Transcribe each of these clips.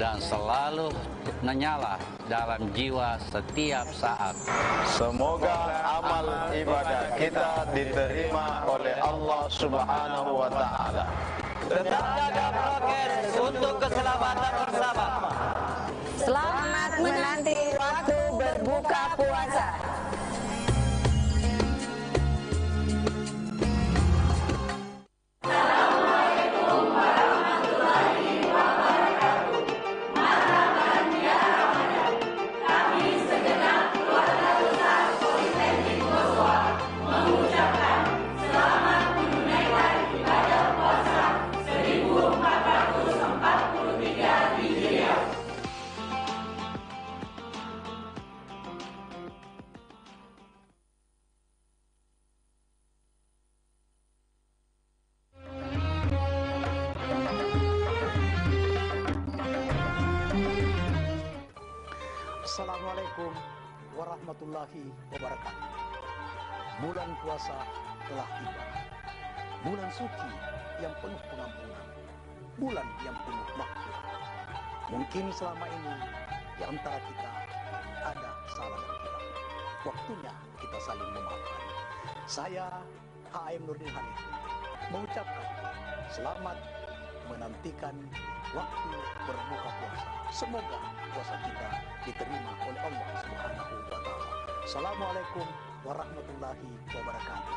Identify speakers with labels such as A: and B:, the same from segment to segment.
A: dan selalu menyala dalam jiwa setiap saat.
B: Semoga amal ibadah kita diterima oleh Allah Subhanahu wa Ta'ala.
C: Tetap jaga prokes untuk keselamatan bersama.
D: Selamat menanti waktu berbuka puasa.
E: Assalamualaikum warahmatullahi wabarakatuh. Bulan puasa telah tiba. Bulan suci yang penuh pengampunan. Bulan yang penuh maghfirah. Mungkin selama ini di antara kita ada salah dan hilaf. Waktunya kita saling memaafkan. Saya HM Nurdin Hanif mengucapkan selamat menantikan waktu berbuka puasa. Semoga puasa kita diterima oleh Allah Subhanahu wa Ta'ala. Assalamualaikum warahmatullahi wabarakatuh.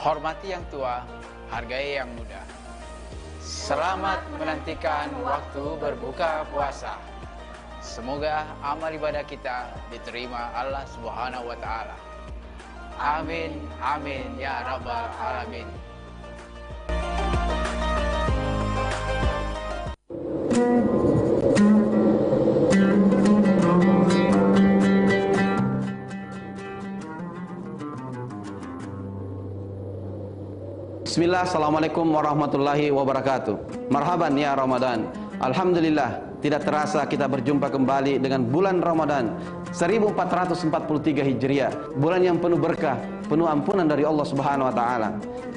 F: Hormati yang tua, hargai yang muda. Selamat menantikan waktu berbuka puasa. Semoga amal ibadah kita diterima Allah Subhanahu wa Ta'ala. Amin, amin ya rabbal alamin.
G: Bismillah, Assalamualaikum warahmatullahi wabarakatuh. Marhaban ya Ramadan. Alhamdulillah, tidak terasa kita berjumpa kembali dengan bulan Ramadan 1443 Hijriah. Bulan yang penuh berkah, penuh ampunan dari Allah Subhanahu wa Ta'ala.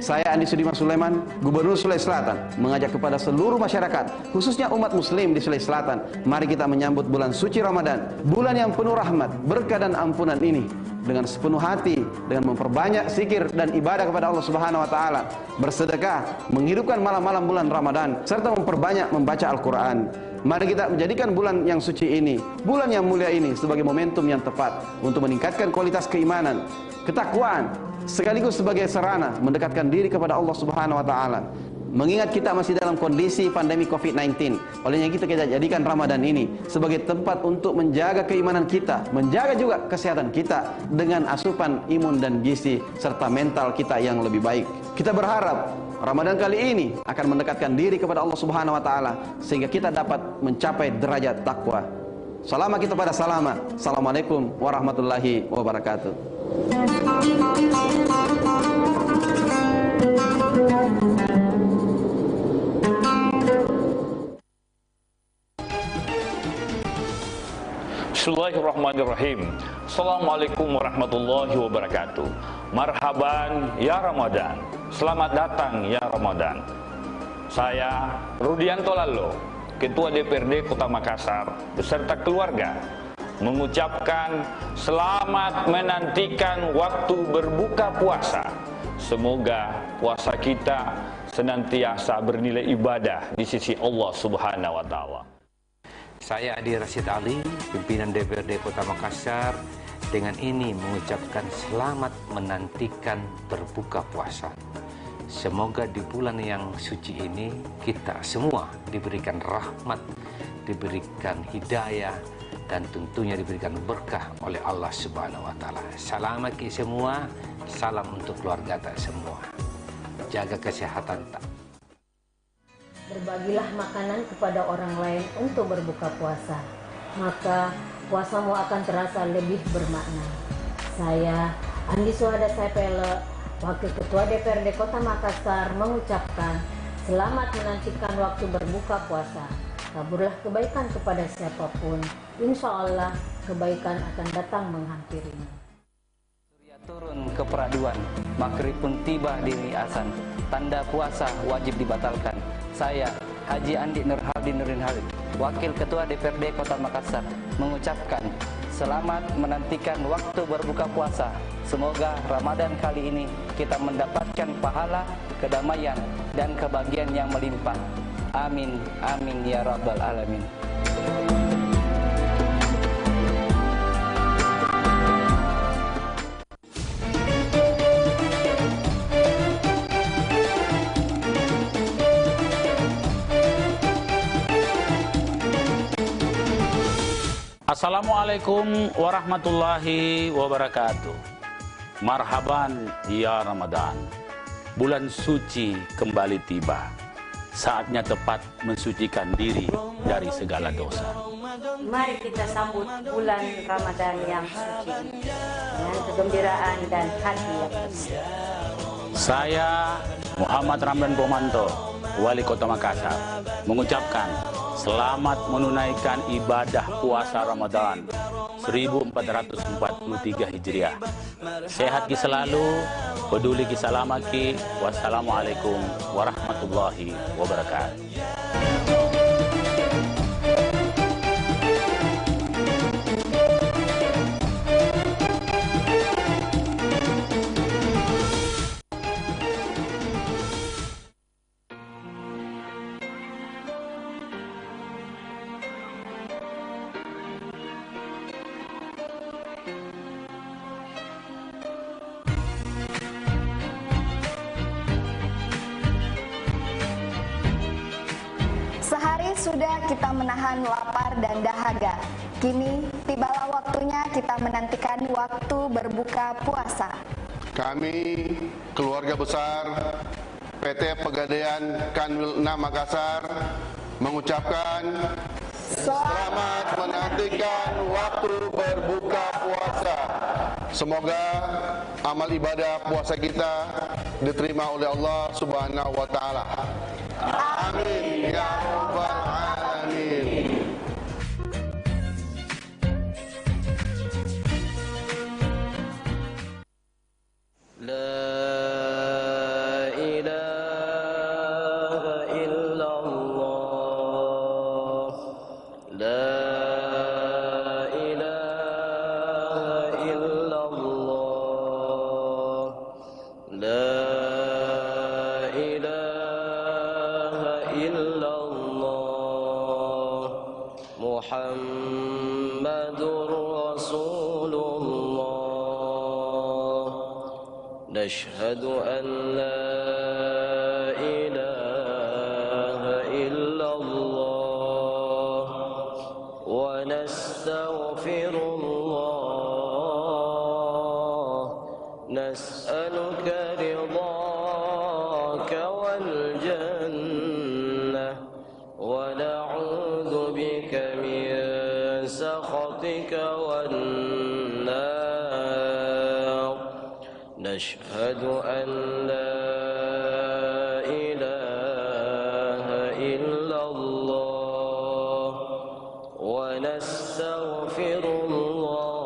G: Saya Andi Sudiman Sulaiman, Gubernur Sulawesi Selatan, mengajak kepada seluruh masyarakat, khususnya umat muslim di Sulawesi Selatan, mari kita menyambut bulan suci Ramadan, bulan yang penuh rahmat, berkah dan ampunan ini dengan sepenuh hati, dengan memperbanyak zikir dan ibadah kepada Allah Subhanahu wa Ta'ala, bersedekah, menghidupkan malam-malam bulan Ramadan, serta memperbanyak membaca Al-Quran. Mari kita menjadikan bulan yang suci ini, bulan yang mulia ini sebagai momentum yang tepat untuk meningkatkan kualitas keimanan, ketakwaan, sekaligus sebagai sarana mendekatkan diri kepada Allah Subhanahu wa Ta'ala. Mengingat kita masih dalam kondisi pandemi COVID-19, olehnya kita jadikan Ramadan ini sebagai tempat untuk menjaga keimanan kita, menjaga juga kesehatan kita dengan asupan imun dan gizi serta mental kita yang lebih baik. Kita berharap Ramadan kali ini akan mendekatkan diri kepada Allah Subhanahu wa Ta'ala sehingga kita dapat mencapai derajat takwa. Selama kita pada salama. Assalamualaikum warahmatullahi wabarakatuh.
H: Bismillahirrahmanirrahim. Assalamualaikum warahmatullahi wabarakatuh. Marhaban ya Ramadan. Selamat datang ya Ramadan. Saya Rudianto Lalo, Ketua DPRD Kota Makassar beserta keluarga mengucapkan selamat menantikan waktu berbuka puasa. Semoga puasa kita senantiasa bernilai ibadah di sisi Allah Subhanahu wa Ta'ala.
I: Saya Adi Rashid Ali, pimpinan DPRD Kota Makassar, dengan ini mengucapkan selamat menantikan berbuka puasa. Semoga di bulan yang suci ini kita semua diberikan rahmat, diberikan hidayah, dan tentunya diberikan berkah oleh Allah Subhanahu wa taala. Salam bagi semua, salam untuk keluarga tak semua. Jaga kesehatan tak.
J: Berbagilah makanan kepada orang lain untuk berbuka puasa, maka puasamu akan terasa lebih bermakna. Saya, Andi Suhada Saipele, Wakil Ketua DPRD Kota Makassar, mengucapkan selamat menantikan waktu berbuka puasa. Taburlah kebaikan kepada siapapun, insya Allah kebaikan akan datang menghampirinya.
A: Surya turun ke peraduan, maghrib pun tiba di riasan. Tanda puasa wajib dibatalkan. Saya, Haji Andi Nurhaldin Nurin Halid, Wakil Ketua DPRD Kota Makassar, mengucapkan selamat menantikan waktu berbuka puasa. Semoga Ramadan kali ini kita mendapatkan pahala, kedamaian, dan kebahagiaan yang melimpah. Amin, amin ya rabbal alamin.
H: Assalamualaikum warahmatullahi wabarakatuh. Marhaban ya Ramadan. Bulan suci kembali tiba. Saatnya tepat mensucikan diri dari segala dosa.
J: Mari kita sambut bulan Ramadan yang suci dengan kegembiraan dan hati yang bersih.
H: Saya Muhammad Ramdan Pomanto, Wali Kota Makassar, mengucapkan selamat menunaikan ibadah puasa Ramadan 1443 Hijriah. Sehat ki selalu, peduli ki salamaki. Wassalamualaikum warahmatullahi wabarakatuh.
D: Sehari sudah kita menahan lapar dan dahaga. Kini tibalah waktunya kita menantikan waktu berbuka puasa.
B: Kami, keluarga besar PT Pegadaian Kanwil 6 Makassar, mengucapkan selamat menantikan waktu berbuka puasa. Semoga amal ibadah puasa kita diterima oleh Allah Subhanahu wa taala. Amin ya rabbal alamin.
C: نشهد أن لا إله إلا الله ونستغفر الله نسألك رضاك والجنة ونعوذ بك من سخطك والنار نشهد أن لا إله إلا الله ونستغفر الله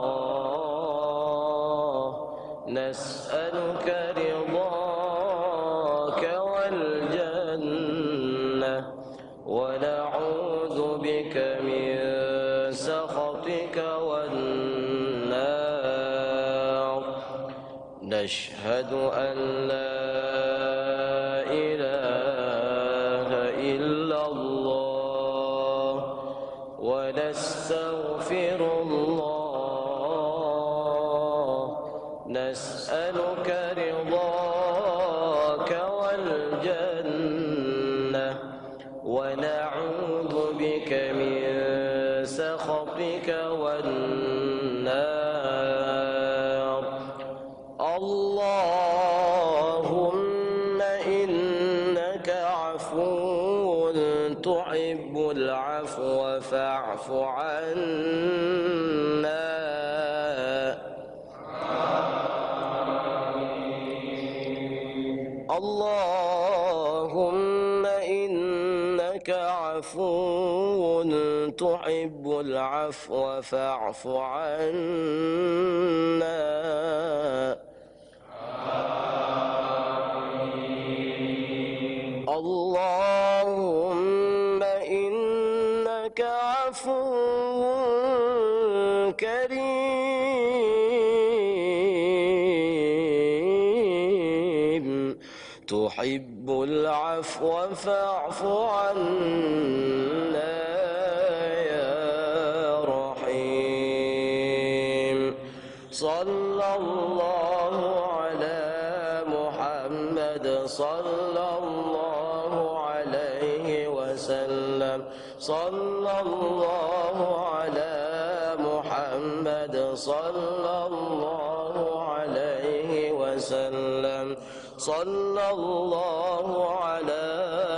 C: نسألك رضاك والجنة ونعوذ بك من سخطك والنار نشهد أن لا إله إلا الله ونستغفر الله نسألك رضاك والجنة ونعوذ بك من سخطك
K: تحب العفو فاعف عنا اللهم إنك عفو تحب العفو فاعف عنا اللهم إنك عفو كريم تحب العفو فاعف عنا يا رحيم صلى الله على محمد صلى الله عليه وسلم صلى الله على محمد صلى الله عليه وسلم صلى الله على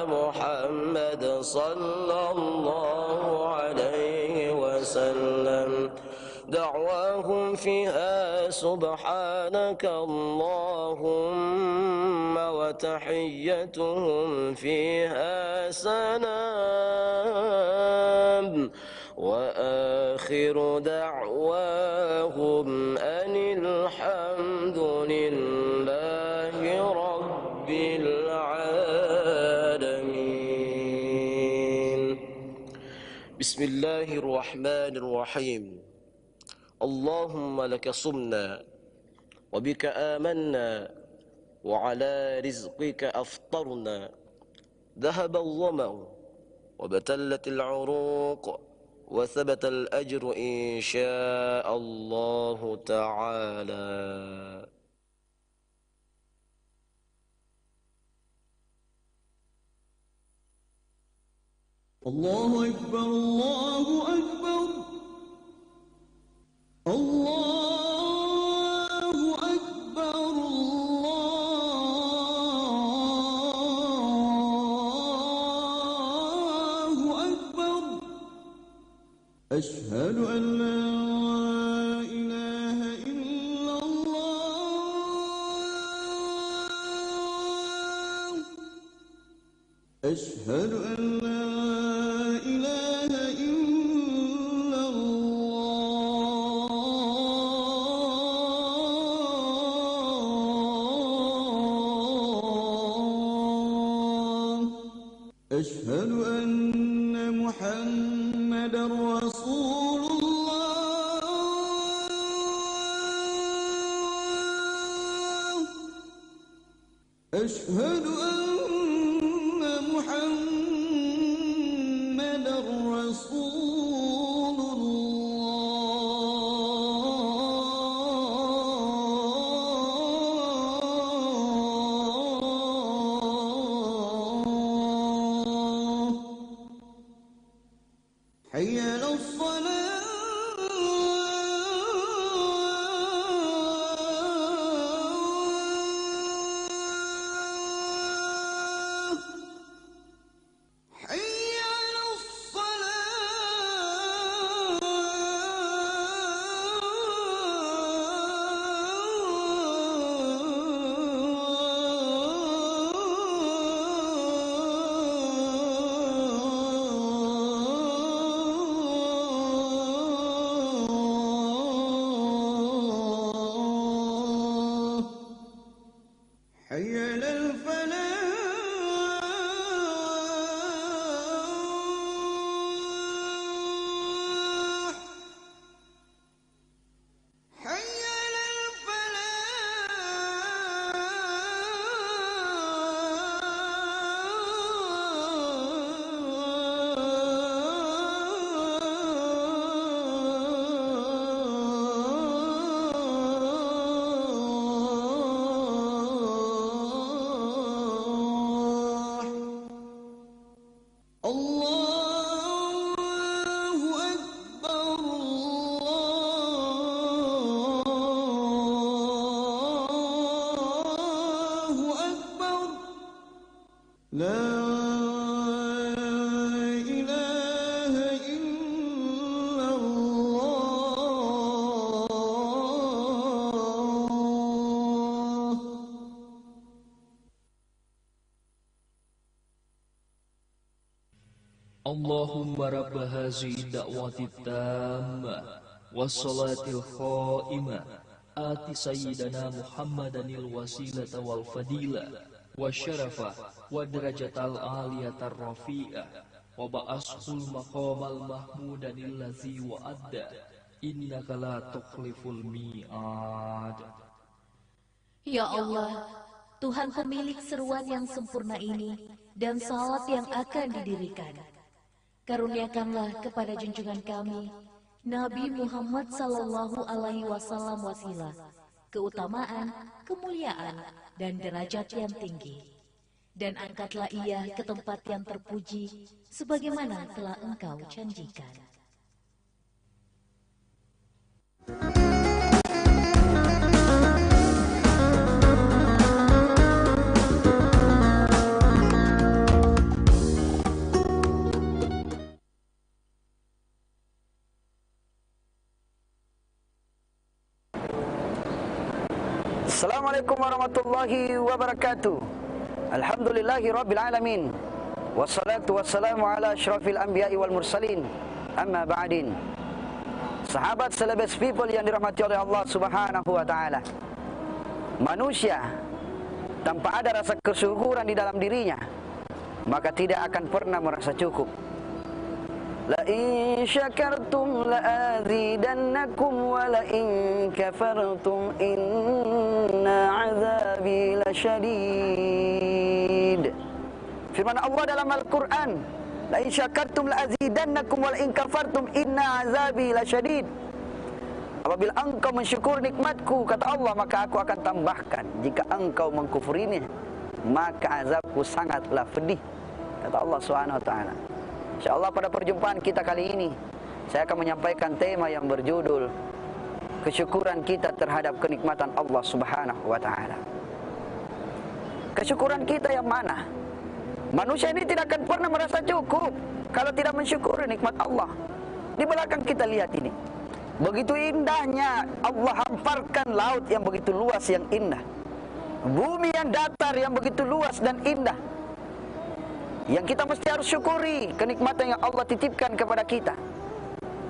K: محمد صلى الله عليه وسلم دعواهم فيها سبحانك اللهم وتحيتهم فيها سلام وآخر دعواهم أن الحمد لله رب العالمين بسم الله الرحمن الرحيم اللهم لك صمنا وبك آمنا وعلى رزقك أفطرنا ذهب الظمأ وبتلت العروق وثبت الأجر إن شاء الله تعالى
L: الله أكبر الله أكبر الله أكبر الله أكبر أشهد أن لا إله إلا الله أشهد أن لا إله إلا الله أشهد أن محمدا رسول الله أشهد أن محمدا رسول الله حي على الصلاة حي على الصلاة حي على الفلاح حي على الفلاح الله أكبر الله أكبر لا
M: Allahumma rabba hazihi da'wati tammah wassalatil khaimah ati sayyidana Muhammadanil wasilata wal fadilah wasyarafa wa darajatal aliyatar rafi'ah wa ba'ashul maqamal mahmudanil ladzi wa'adda innaka la tukhliful mi'ad.
N: Ya Allah, Tuhan pemilik seruan yang sempurna ini dan salat yang akan didirikan, karuniakanlah kepada junjungan kami Nabi Muhammad sallallahu alaihi wasallam wasilah, keutamaan, kemuliaan, dan derajat yang tinggi. Dan angkatlah ia ke tempat yang terpuji sebagaimana telah Engkau janjikan.
O: Assalamualaikum warahmatullahi wabarakatuh. Alhamdulillahi rabbil alamin. Wassalatu wassalamu ala asyrafil anbiya'i wal mursalin. Amma ba'din. Sahabat celebes people yang dirahmati oleh Allah Subhanahu wa taala. Manusia tanpa ada rasa kesyukuran di dalam dirinya, maka tidak akan pernah merasa cukup. La in syakartum la azidannakum wa la in kafartum inna azabi lasyadid. Firman Allah dalam Al-Qur'an, la in syakartum la azidannakum wa la in kafartum inna azabi lasyadid. Apabila engkau mensyukur nikmatku, kata Allah, maka aku akan tambahkan. Jika engkau mengkufurinya, maka azabku sangatlah pedih, kata Allah Subhanahu wa taala. InsyaAllah pada perjumpaan kita kali ini, saya akan menyampaikan tema yang berjudul kesyukuran kita terhadap kenikmatan Allah Subhanahu wa ta'ala. Kesyukuran kita yang mana? Manusia ini tidak akan pernah merasa cukup kalau tidak mensyukuri nikmat Allah. Di belakang kita lihat ini, begitu indahnya Allah hamparkan laut yang begitu luas yang indah, bumi yang datar yang begitu luas dan indah, yang kita mesti harus syukuri kenikmatan yang Allah titipkan kepada kita.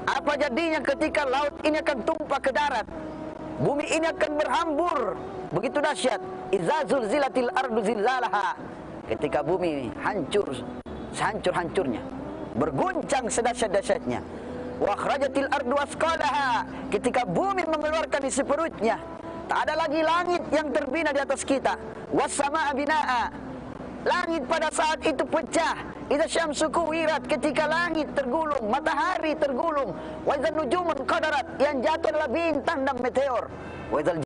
O: Apa jadinya ketika laut ini akan tumpah ke darat, bumi ini akan berhambur begitu dahsyat. Idza zulzilatil ardu zilzalaha, ketika bumi hancur sehancur-hancurnya, berguncang sedahsyat-dahsyatnya. Wa akhrajatil ardu asqalaha, ketika bumi mengeluarkan isi perutnya, tak ada lagi langit yang terbina di atas kita. Was samaa binaa, langit pada saat itu pecah. Idza syamsu kuwirat, ketika langit tergulung, matahari tergulung. Wa idzan nujumun qadarat, yang jatuh adalah bintang dan meteor. Wa idzal